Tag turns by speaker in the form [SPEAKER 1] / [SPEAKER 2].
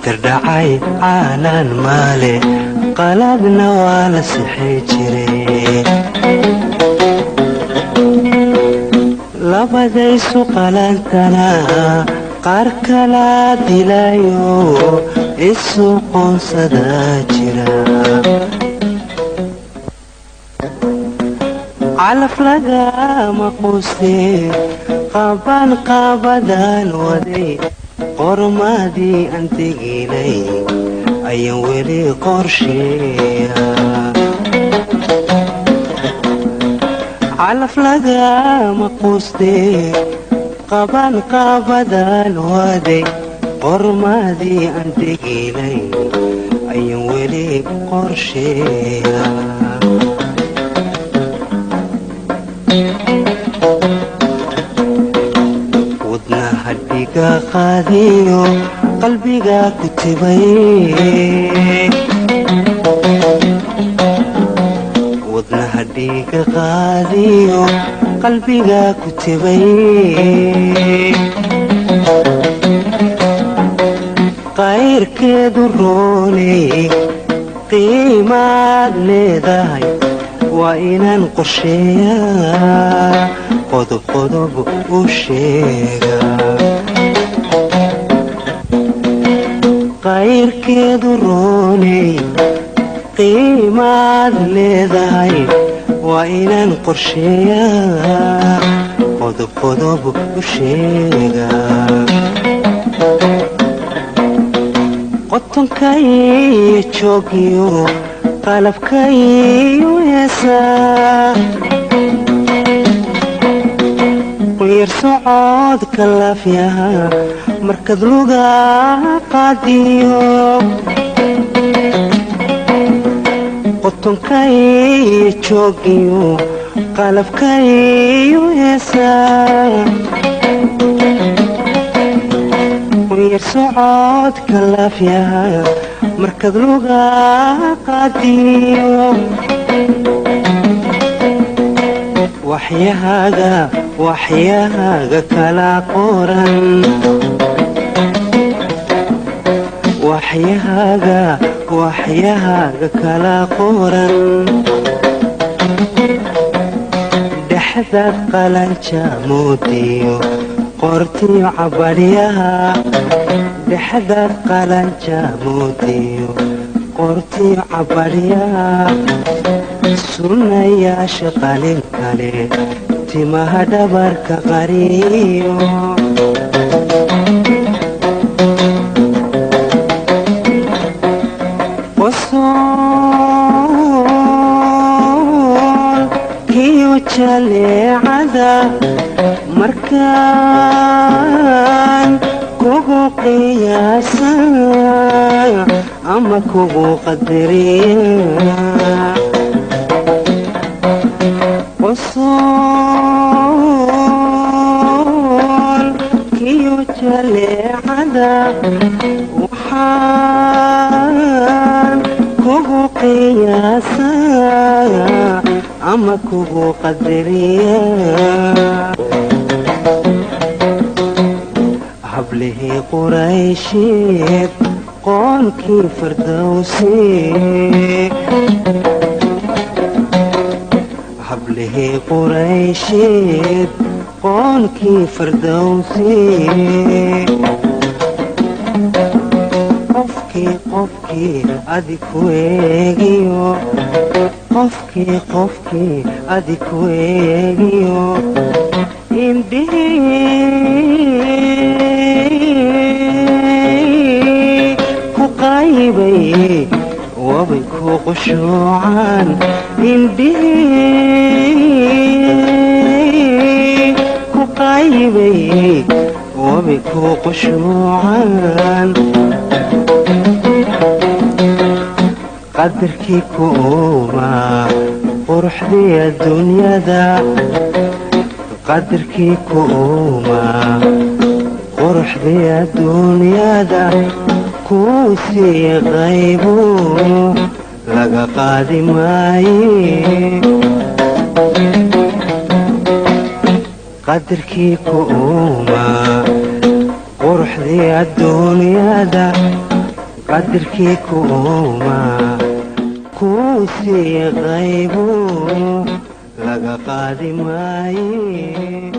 [SPEAKER 1] tardhacay caalan maale qaladna waa la sixi jiray labadaysu qalantana qaar kala dilayo isu qoonsada jira calaf lagama quustee qaban qaabadaan waday qormadii aan teginay ayaan weli qorsheeya calaf lagama quustee qaban qaabadaan waday qormadii aan teginay ayaan weli qorsheeya wadnahadhiga qaadiyo qalbiga ku tibay wadnahadhiga qaadiyo qalbiga ku tibay qayrkeedu rooney qiimaad leedahay waa inaan qorsheeyaa qodob qodob u sheega qayrkeedu rooney qiimaad leedahay waa inaan qorsheeyaa qodob qodob u sheega qotonkaiyo joogiyo qalabkaiyo heesaa quyar socodka laafyaha markad luga qaadiyo qotonkaiyo joogiyo qalabkaiyo heesaa quyar socodka laafyaha markad luga qaadiyo waxyahaaga kala qoran waxyahaaga kala qoran dhexdaad qalanja moodiyo qortiyo cabadhyaha dhexdaad qalanja moodiyo qortiyo cabadhyaha sunnayaasha qalin kale timaha dhabarka qariyo qosolkiyo jaleecada markaan kugu qiyaasa ama kugu qadariya qosolkiyo jaleecada waxaan kugu qiyaasa ama kugu qadariya hablihii quraysheed qoonkii fardowsi hablihii quraysheed qoonkii fardowsi qofkii adi ku eegiyo qofkii adi ku eegiyo indhihii ku qaybay wabay ku qushuucaan indhihii ku qaybay wabay ku qushuucaan qadarkii ku uumaa quruxdii adduunyada qadarkii ku uumaa quruxdii adduunyada kuu sii qaybu laga qaadi maaye qadarkii ku uumaa quruxdii adduunyada qadarkii ku ooma kuu sii qaybo laga qaadi maaye